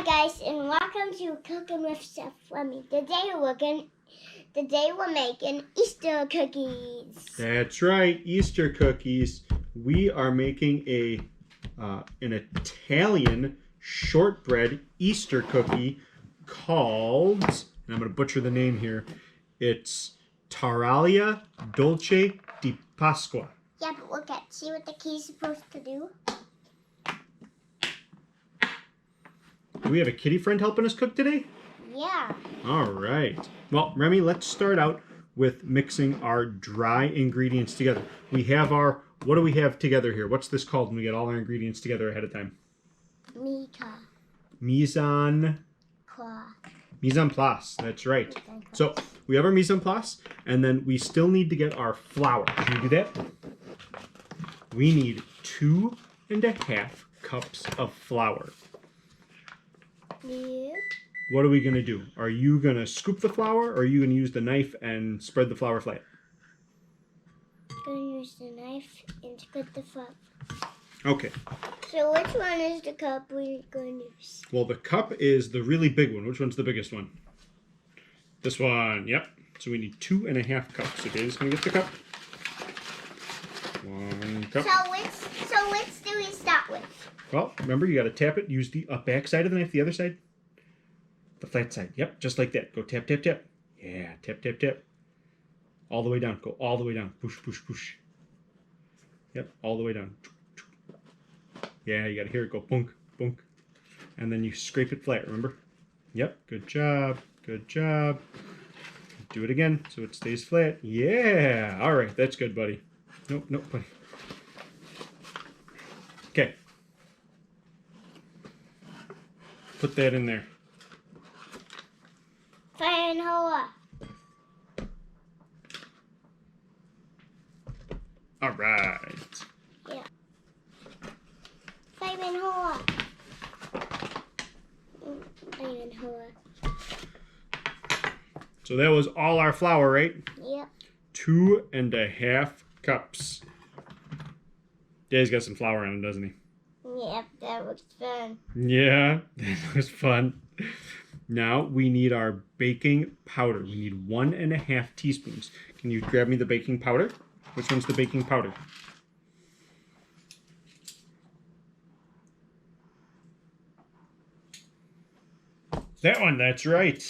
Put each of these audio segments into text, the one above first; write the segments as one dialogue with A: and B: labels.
A: guys, and welcome to Cooking with Chef Remy. Today we're making Easter cookies.
B: That's right, Easter cookies. We are making an Italian shortbread Easter cookie called, and I'm going to butcher the name here, it's Taralli Dolci di Pasqua.
A: Yeah, but look at, see what the key's supposed to do?
B: Do we have a kitty friend helping us cook today?
A: Yeah.
B: All right. Well, Remy, let's start out with mixing our dry ingredients together. We have our, what do we have together here? What's this called when we get all our ingredients together ahead of time? Mise en place. That's right. So we have our mise en place, and then we still need to get our flour. Can we do that? We need 2.5 cups of flour.
A: Yeah.
B: What are we going to do? Are you going to scoop the flour, or are you going to use the knife and spread the flour flat?
A: I'm going to use the knife and spread the flour.
B: Okay.
A: So which one is the cup we're going to use?
B: Well, the cup is the really big one. Which one's the biggest one? This one. Yep. So we need 2.5 cups. Okay, just going to get the cup. 1 cup.
A: So which do we start with?
B: Well, remember, you got to tap it. Use the back side of the knife, the other side. The flat side. Yep, just like that. Go tap, tap, tap. Yeah, tap, tap, tap. All the way down. Go all the way down. Push, push, push. Yep, all the way down. Yeah, you got to hear it go bunk, bunk. And then you scrape it flat, remember? Yep, good job. Good job. Do it again so it stays flat. Yeah, all right, that's good, buddy. Nope, nope, buddy. Okay. Put that in there.
A: Fire and hoa.
B: All right.
A: Yeah. Fire and hoa. Fire and hoa.
B: So that was all our flour, right?
A: Yep.
B: 2.5 cups. Dad's got some flour on him, doesn't he?
A: Yep, that looks fun.
B: Yeah, that was fun. Now we need our baking powder. We need 1.5 teaspoons. Can you grab me the baking powder? Which one's the baking powder? That one, that's right.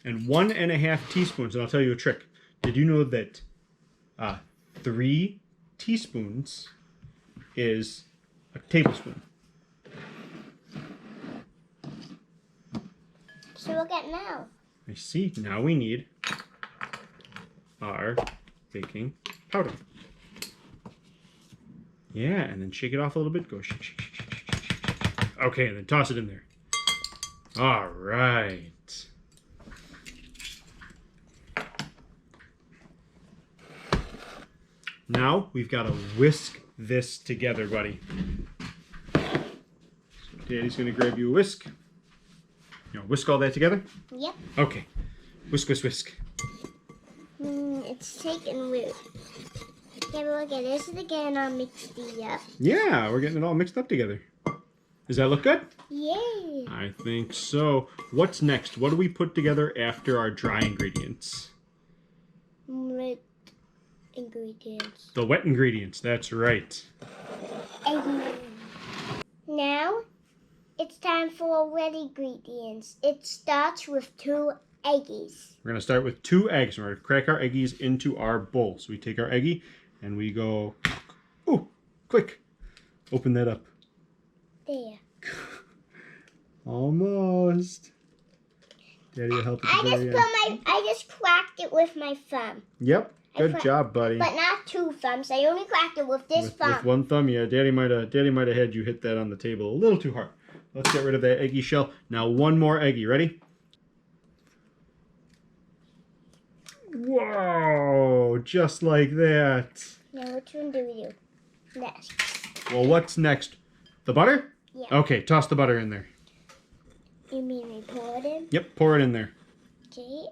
B: And 1.5 teaspoons, and I'll tell you a trick. Did you know that 3 teaspoons is a tablespoon?
A: So look at now.
B: I see. Now we need our baking powder. Yeah, and then shake it off a little bit. Go shake, shake, shake, shake, shake, shake. Okay, and then toss it in there. All right. Now we've got to whisk this together, buddy. So Daddy's going to grab you a whisk. You know, whisk all that together?
A: Yep.
B: Okay. Whisk, whisk, whisk.
A: It's taking root. Okay, but look at this is getting all mixed up.
B: Yeah, we're getting it all mixed up together. Does that look good?
A: Yay.
B: I think so. What's next? What do we put together after our dry ingredients?
A: Wet ingredients.
B: The wet ingredients, that's right.
A: Now, it's time for wet ingredients. It starts with 2 eggies.
B: We're going to start with 2 eggs. We're going to crack our eggies into our bowl. So we take our eggie and we go, oh, quick. Open that up.
A: There.
B: Almost. Daddy will help you.
A: I just cracked it with my thumb.
B: Yep. Good job, buddy.
A: But not 2 thumbs. I only cracked it with this thumb.
B: With 1 thumb, yeah. Daddy might have had you hit that on the table a little too hard. Let's get rid of that eggy shell. Now 1 more eggie. Ready? Whoa! Just like that.
A: Now which one do we do next?
B: Well, what's next? The butter?
A: Yeah.
B: Okay, toss the butter in there.
A: You mean we pour it in?
B: Yep, pour it in there.
A: Okay.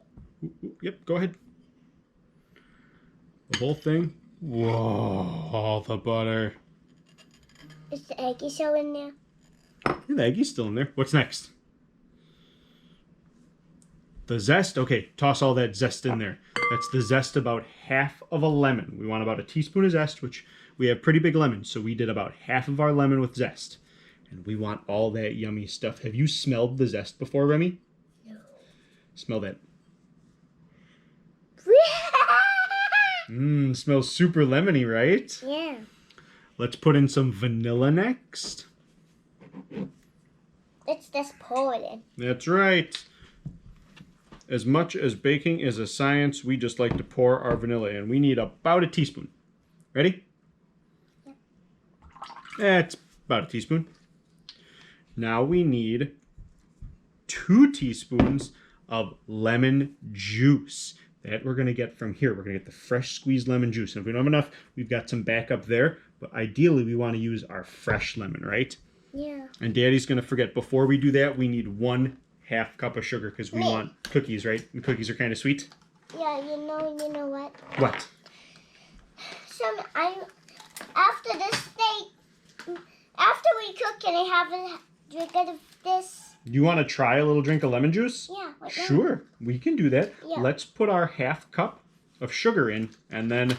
B: Yep, go ahead. The whole thing. Whoa, all the butter.
A: Is the eggy shell in there?
B: The Aggie's still in there. What's next? The zest. Okay, toss all that zest in there. That's the zest about half of a lemon. We want about a teaspoon of zest, which we have pretty big lemons, so we did about half of our lemon with zest. And we want all that yummy stuff. Have you smelled the zest before, Remy?
A: No.
B: Smell that. Smells super lemony, right?
A: Yeah.
B: Let's put in some vanilla next.
A: Let's just pour it in.
B: That's right. As much as baking is a science, we just like to pour our vanilla in. We need about a teaspoon. Ready?
A: Yep.
B: That's about a teaspoon. Now we need 2 teaspoons of lemon juice. That we're going to get from here. We're going to get the fresh squeezed lemon juice. And if we don't have enough, we've got some backup there. But ideally, we want to use our fresh lemon, right?
A: Yeah.
B: And Daddy's going to forget, before we do that, we need 1/2 cup of sugar because we want cookies, right? And cookies are kind of sweet.
A: Yeah, you know what?
B: What?
A: After we cook, can I have a drink of this?
B: You want to try a little drink of lemon juice?
A: Yeah.
B: Sure, we can do that.
A: Yeah.
B: Let's put our 1/2 cup of sugar in and then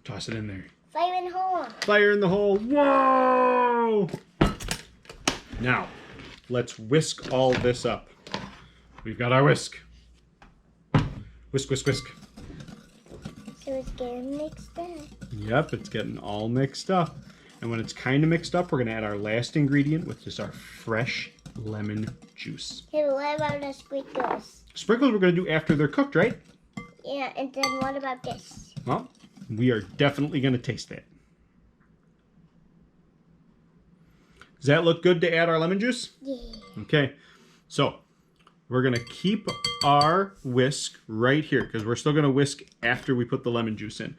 B: toss it in there.
A: Fire in the hole.
B: Fire in the hole. Whoa! Now, let's whisk all this up. We've got our whisk. Whisk, whisk, whisk.
A: So it's getting mixed up.
B: Yep, it's getting all mixed up. And when it's kind of mixed up, we're going to add our last ingredient, which is our fresh lemon juice.
A: Hey, but what about the sprinkles?
B: Sprinkles we're going to do after they're cooked, right?
A: Yeah, and then what about this?
B: Well, we are definitely going to taste that. Does that look good to add our lemon juice?
A: Yeah.
B: Okay, so we're going to keep our whisk right here because we're still going to whisk after we put the lemon juice in.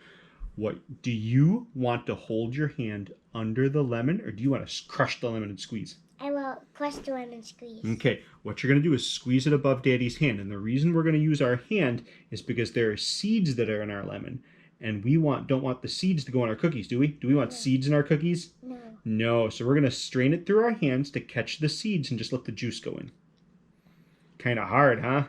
B: What do you want to hold your hand under the lemon, or do you want to crush the lemon and squeeze?
A: I will crush the lemon squeeze.
B: Okay, what you're going to do is squeeze it above Daddy's hand. And the reason we're going to use our hand is because there are seeds that are in our lemon. And we don't want the seeds to go in our cookies, do we? Do we want seeds in our cookies?
A: No.
B: No, so we're going to strain it through our hands to catch the seeds and just let the juice go in. Kind of hard, huh?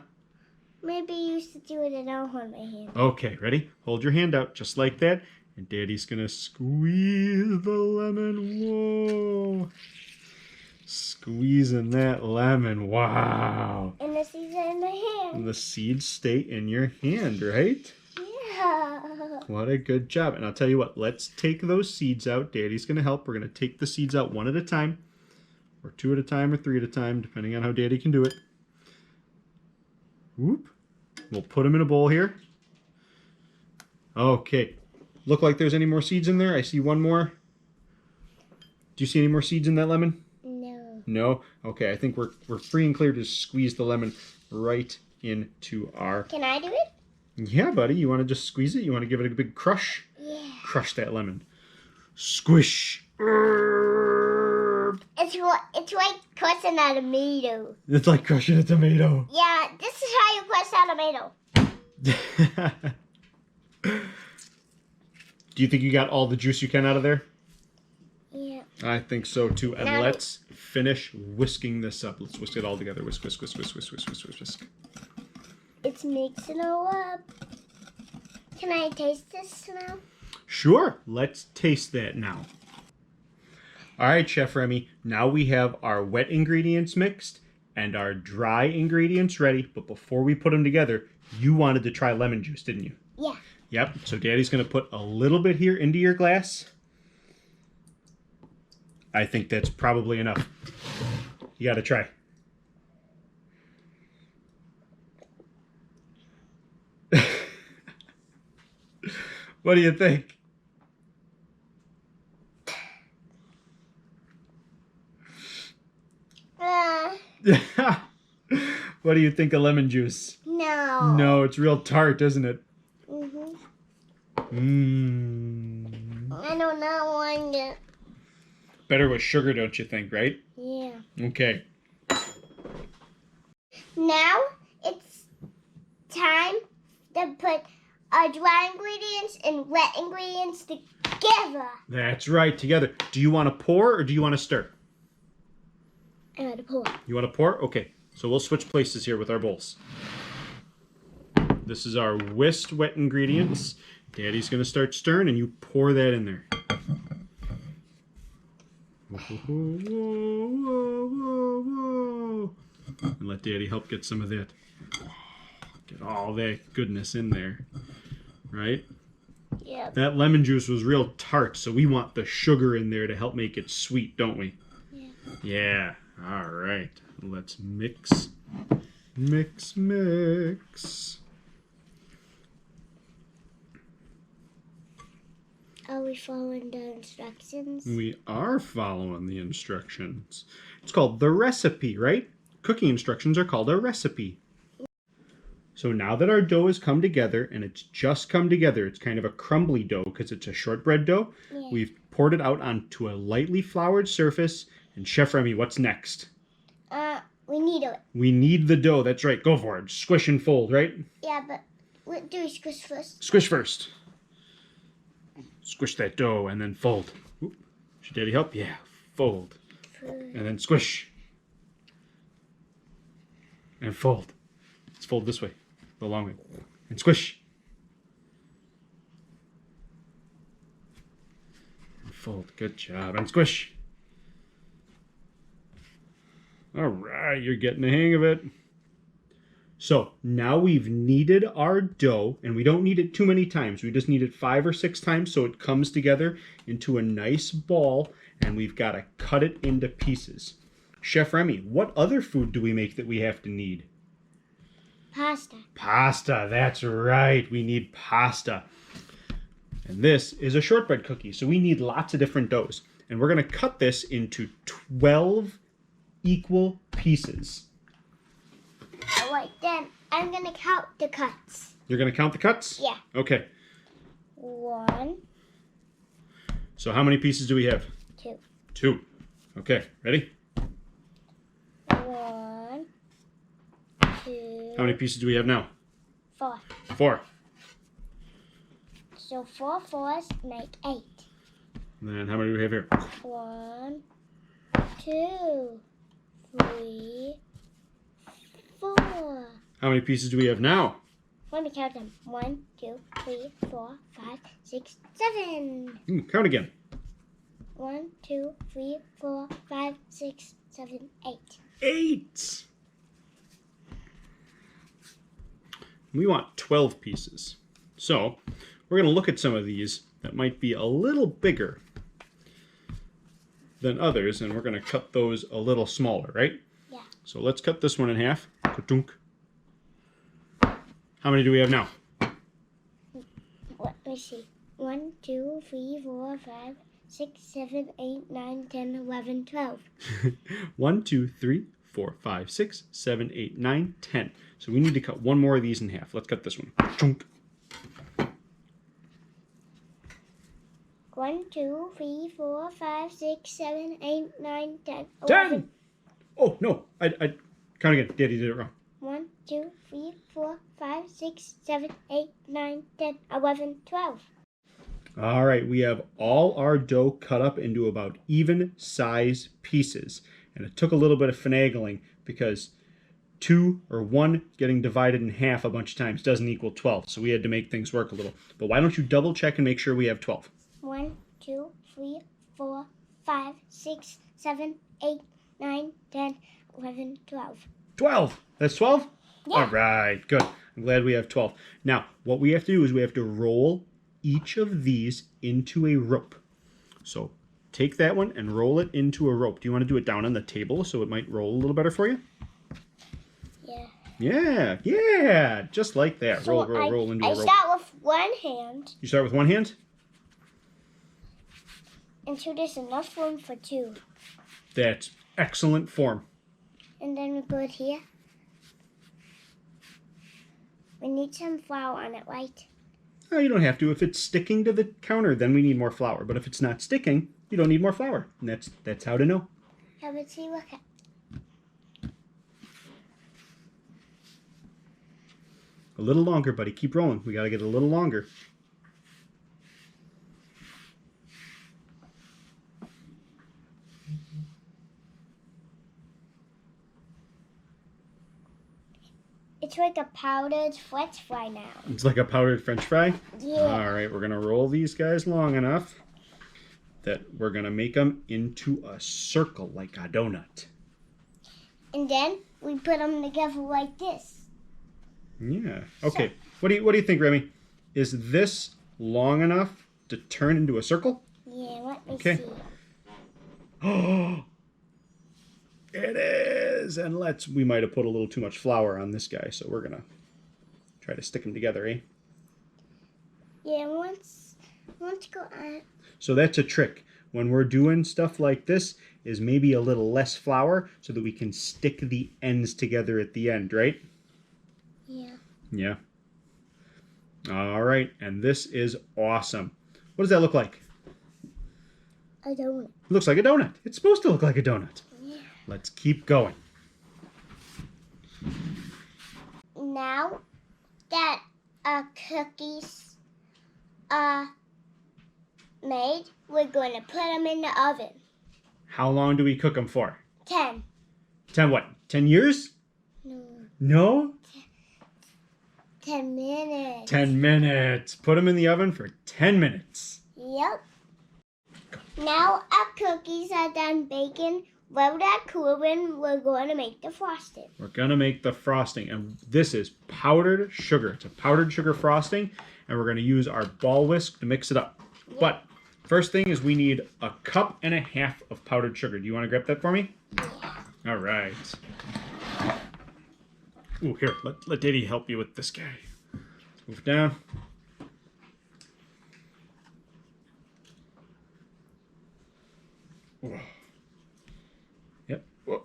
A: Maybe you should do it and I'll hold my hand.
B: Okay, ready? Hold your hand out just like that. And Daddy's going to squeeze the lemon. Whoa. Squeezing that lemon. Wow.
A: And the seeds are in my hand.
B: And the seeds stay in your hand, right?
A: Yeah.
B: What a good job. And I'll tell you what, let's take those seeds out. Daddy's going to help. We're going to take the seeds out 1 at a time, or 2 at a time, or 3 at a time, depending on how Daddy can do it. Whoop. We'll put them in a bowl here. Okay. Look like there's any more seeds in there. I see one more. Do you see any more seeds in that lemon?
A: No.
B: No? Okay, I think we're free and clear to squeeze the lemon right into our...
A: Can I do it?
B: Yeah, buddy. You want to just squeeze it? You want to give it a big crush?
A: Yeah.
B: Crush that lemon. Squish.
A: It's like crushing a tomato.
B: It's like crushing a tomato.
A: Yeah, this is how you crush a tomato.
B: Do you think you got all the juice you can out of there?
A: Yeah.
B: I think so too. And
A: Now-
B: let's finish whisking this up. Let's whisk it all together. Whisk, whisk, whisk, whisk, whisk, whisk, whisk, whisk, whisk.
A: It's mixing all up. Can I taste this now?
B: Sure. Let's taste that now. All right, Chef Remy. Now we have our wet ingredients mixed and our dry ingredients ready. But before we put them together, you wanted to try lemon juice, didn't you?
A: Yeah.
B: Yep. So Daddy's going to put a little bit here into your glass. I think that's probably enough. You got to try. What do you think? What do you think of lemon juice?
A: No.
B: No, it's real tart, isn't it?
A: Mhm.
B: Mmm.
A: I do not want it.
B: Better with sugar, don't you think, right?
A: Yeah.
B: Okay.
A: Now it's time to put our dry ingredients and wet ingredients together.
B: That's right, together. Do you want to pour or do you want to stir?
A: I want to pour.
B: You want to pour? Okay, so we'll switch places here with our bowls. This is our whisked wet ingredients. Daddy's going to start stirring and you pour that in there. Whoa, whoa, whoa, whoa, whoa. And let Daddy help get some of that. Get all that goodness in there. Right?
A: Yeah.
B: That lemon juice was real tart, so we want the sugar in there to help make it sweet, don't we?
A: Yeah.
B: Yeah. All right. Let's mix. Mix, mix.
A: Are we following the instructions?
B: We are following the instructions. It's called the recipe, right? Cooking instructions are called a recipe. So now that our dough has come together, and it's just come together, it's kind of a crumbly dough because it's a shortbread dough.
A: Yeah.
B: We've poured it out onto a lightly floured surface. And Chef Remy, what's next?
A: We need it.
B: We need the dough. That's right. Go for it. Squish and fold, right?
A: Yeah, but what do we squish first?
B: Squish first. Squish that dough and then fold. Oop. Should Daddy help? Yeah. Fold. And then squish. And fold. Let's fold this way. The long way. And squish. And fold. Good job. And squish. All right. You're getting the hang of it. So now we've kneaded our dough, and we don't knead it too many times. We just knead it 5 or 6 times so it comes together into a nice ball, and we've got to cut it into pieces. Chef Remy, what other food do we make that we have to knead?
A: Pasta.
B: Pasta, that's right. We need pasta. And this is a shortbread cookie, so we need lots of different doughs. And we're going to cut this into 12 equal pieces.
A: All right, then I'm going to count the cuts.
B: You're going to count the cuts?
A: Yeah.
B: Okay.
A: 1,
B: So how many pieces do we have?
A: 2.
B: 2. Okay, ready?
A: 1, 2.
B: How many pieces do we have now?
A: 4.
B: 4.
A: So 4 fours make 8.
B: And then how many do we have here?
A: 1, 2, 3, 4.
B: How many pieces do we have now?
A: Let me count them. 1, 2, 3, 4, 5, 6, 7.
B: Count again.
A: 1, 2, 3, 4, 5, 6, 7, 8.
B: 8. We want 12 pieces. So we're going to look at some of these that might be a little bigger than others, and we're going to cut those a little smaller, right?
A: Yeah.
B: So let's cut this one in half. Ka-dunk. How many do we have now?
A: Let me see. 1, 2, 3, 4, 5, 6, 7, 8, 9, 10, 11, 12.
B: 1, 2, 3, 4, 5, 6, 7, 8, 9, 10. So we need to cut one more of these in half. Let's cut this one. Chunk.
A: 1, 2, 3, 4, 5, 6, 7, 8, 9, 10,
B: 10! Oh, no. I count again. Daddy did it wrong.
A: 1, 2, 3, 4, 5, 6, 7, 8, 9, 10, 11, 12.
B: All right, we have all our dough cut up into about even size pieces. And it took a little bit of finagling because 2 or 1 getting divided in half a bunch of times doesn't equal 12. So we had to make things work a little. But why don't you double check and make sure we have 12?
A: 1, 2, 3, 4, 5, 6, 7, 8, 9, 10, 11, 12.
B: 12! That's 12?
A: Yeah.
B: All right, good. I'm glad we have 12. Now, what we have to do is we have to roll each of these into a rope. So take that one and roll it into a rope. Do you want to do it down on the table so it might roll a little better for you?
A: Yeah.
B: Yeah, just like that.
A: So
B: roll into a rope.
A: I start with one hand
B: You start with one hand?
A: until there's enough room for 2.
B: That's excellent form.
A: And then we go it here. We need some flour on it, right?
B: Oh, you don't have to. If it's sticking to the counter, then we need more flour. But if it's not sticking, you don't need more flour. And that's how to know.
A: Yeah, but see, look at.
B: A little longer, buddy. Keep rolling. We got to get a little longer.
A: It's like a powdered French fry now.
B: It's like a powdered French fry?
A: Yeah.
B: All right, we're going to roll these guys long enough that we're going to make them into a circle like a donut.
A: And then we put them together like this.
B: Yeah. Okay. What do you think, Remy? Is this long enough to turn into a circle?
A: Yeah, let me
B: Okay.
A: see.
B: Oh, it is. And we might have put a little too much flour on this guy, so we're gonna try to stick them together, eh?
A: Yeah, once go on.
B: So that's a trick. When we're doing stuff like this, is maybe a little less flour so that we can stick the ends together at the end, right?
A: Yeah.
B: Yeah. All right, and this is awesome. What does that look like?
A: A donut.
B: It looks like a donut. It's supposed to look like a donut.
A: Yeah.
B: Let's keep going.
A: Now that our cookies are made, we're going to put them in the oven.
B: How long do we cook them for?
A: 10.
B: 10 what? 10 years?
A: No.
B: No?
A: 10 minutes.
B: 10 minutes. Put them in the oven for 10 minutes.
A: Yep. Now our cookies are done baking. While they're cooling, we're going to make the frosting.
B: We're going to make the frosting, and this is powdered sugar. It's a powdered sugar frosting, and we're going to use our ball whisk to mix it up.
A: Yep.
B: But first thing is we need 1.5 cups of powdered sugar. Do you want to grab that for me?
A: Yeah.
B: All right. Ooh, here, let Daddy help you with this guy. Let's move it down. Whoa. Yep. Whoa.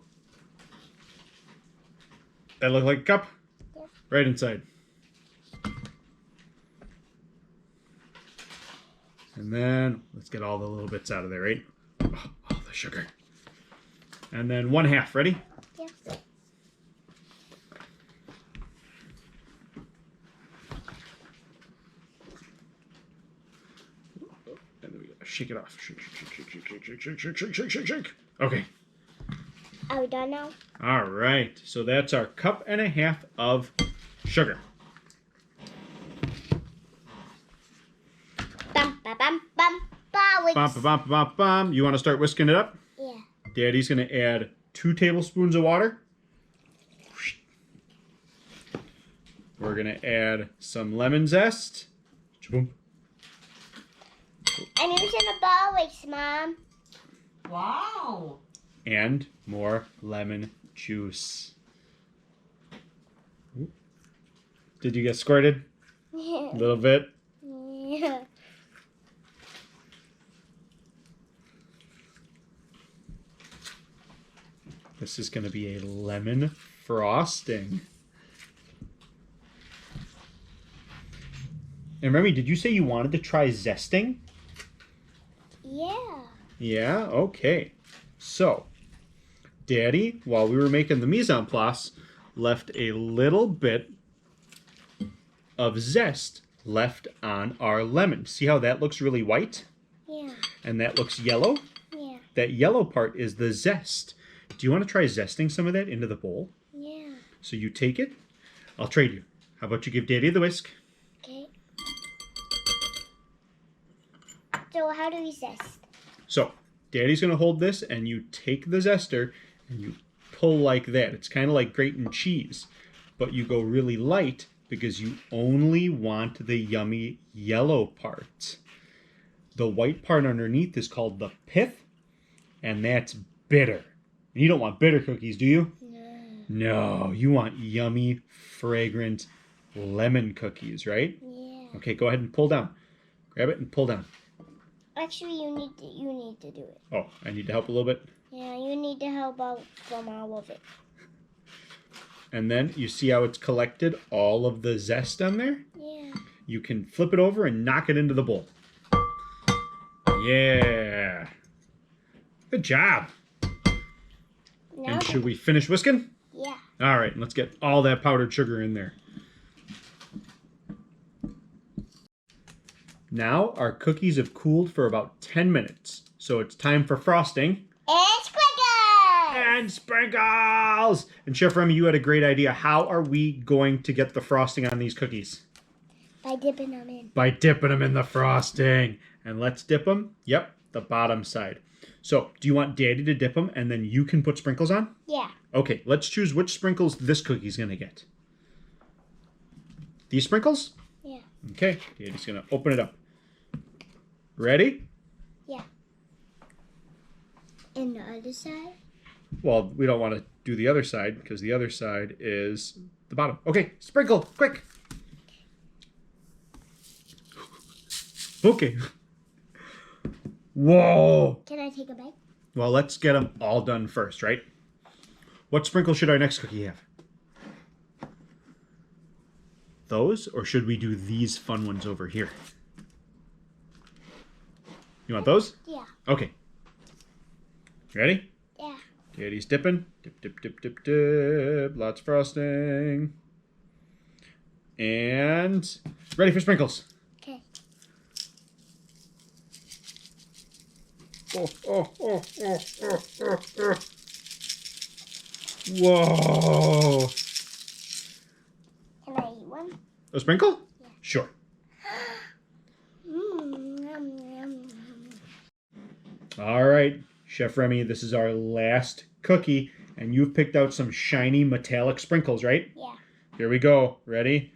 B: That look like a cup?
A: Yeah.
B: Right inside. And then let's get all the little bits out of there, right? Oh, all the sugar. And then 1/2. Ready?
A: Yeah.
B: And then we gotta shake it off. Shake, shake, shake, shake, shake, shake, shake, shake, shake, shake, shake, shake. Okay.
A: Are we done now?
B: All right. So that's our 1.5 cups of sugar.
A: Bum, ba, bum, bum, ba,
B: Bum, ba, bum, ba, bum, bum. You want to start whisking it up?
A: Yeah.
B: Daddy's gonna add 2 tablespoons of water. We're gonna add some lemon zest. Boom.
A: I'm using a ball whisk, Mom.
C: Wow.
B: And more lemon juice. Ooh. Did you get squirted? A little bit?
A: Yeah.
B: This is going to be a lemon frosting. And Remy, did you say you wanted to try zesting?
A: Yeah.
B: Yeah? Okay. So, Daddy, while we were making the mise en place, left a little bit of zest left on our lemon. See how that looks really white?
A: Yeah.
B: And that looks yellow?
A: Yeah.
B: That yellow part is the zest. Do you want to try zesting some of that into the bowl?
A: Yeah.
B: So you take it. I'll trade you. How about you give Daddy the whisk?
A: Okay. So how do we zest?
B: So Daddy's going to hold this, and you take the zester and you pull like that. It's kind of like grating cheese, but you go really light because you only want the yummy yellow part. The white part underneath is called the pith, and that's bitter. And you don't want bitter cookies, do you?
A: No.
B: No, you want yummy, fragrant lemon cookies, right?
A: Yeah.
B: Okay, go ahead and pull down. Grab it and pull down.
A: Actually, you need to do it.
B: Oh, I need to help a little bit.
A: Yeah, you need to help out from all of it.
B: And then you see how it's collected all of the zest on there?
A: Yeah.
B: You can flip it over and knock it into the bowl. Yeah. Good job.
A: Now.
B: And should we finish whisking?
A: Yeah.
B: All right, let's get all that powdered sugar in there. Now our cookies have cooled for about 10 minutes. So it's time for frosting.
A: And sprinkles!
B: And sprinkles! And Chef Remy, you had a great idea. How are we going to get the frosting on these cookies?
A: By dipping them in.
B: By dipping them in the frosting. And let's dip them. Yep, the bottom side. So, do you want Daddy to dip them and then you can put sprinkles on?
A: Yeah.
B: Okay, let's choose which sprinkles this cookie's going to get. These sprinkles?
A: Yeah.
B: Okay, Daddy's going to open it up. Ready?
A: Yeah. And the other side?
B: Well, we don't want to do the other side because the other side is the bottom. Okay, sprinkle, quick. Okay. Whoa.
A: Can I take a bite?
B: Well, let's get them all done first, right? What sprinkle should our next cookie have? Those, or should we do these fun ones over here? You want those?
A: Yeah.
B: Okay. Ready?
A: Yeah.
B: Daddy's dipping. Dip, dip, dip, dip, dip. Lots of frosting. And ready for sprinkles.
A: Okay.
B: Oh, oh, oh, oh, oh, oh, oh. Whoa.
A: Can I eat one?
B: A sprinkle?
A: Yeah.
B: Sure.
A: Yum, yum.
B: All right, Chef Remy, this is our last cookie, and you've picked out some shiny metallic sprinkles, right?
A: Yeah.
B: Here we go. Ready?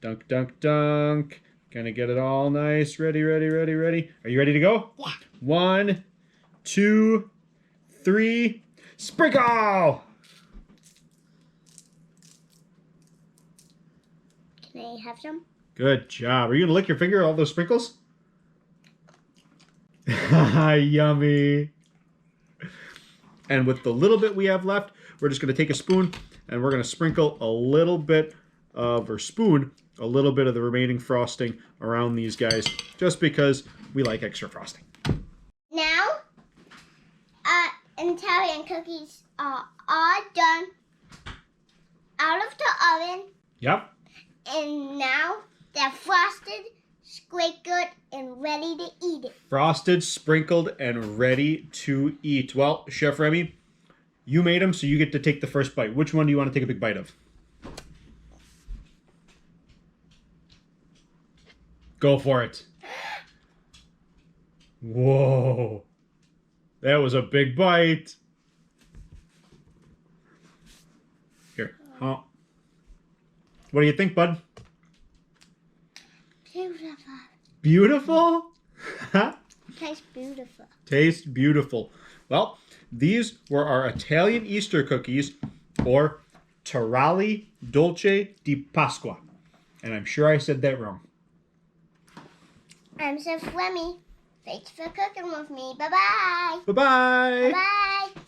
B: Dunk, dunk, dunk. Gonna get it all nice. Ready, ready, ready, ready. Are you ready to go?
A: Yeah.
B: 1, 2, 3. Sprinkle!
A: Can I have some?
B: Good job. Are you gonna lick your finger at all those sprinkles? Yummy. And with the little bit we have left, we're just gonna take a spoon and we're gonna sprinkle a little bit of, or spoon, a little bit of the remaining frosting around these guys, just because we like extra frosting.
A: Now, Italian cookies are all done out of the oven,
B: Yep.
A: and now they're frosted, sprinkled, and ready to eat it.
B: Frosted, sprinkled, and ready to eat. Well, Chef Remy, you made them, so you get to take the first bite. Which one do you want to take a big bite of? Go for it. Whoa. That was a big bite. Here. Oh. What do you think, bud?
A: Beautiful.
B: Beautiful?
A: Tastes beautiful.
B: Tastes beautiful. Well, these were our Italian Easter cookies, or Taralli Dolci di Pasqua. And I'm sure I said that wrong.
A: I'm Chef Remy. Thanks for cooking with me. Bye-bye.
B: Bye-bye.
A: Bye-bye.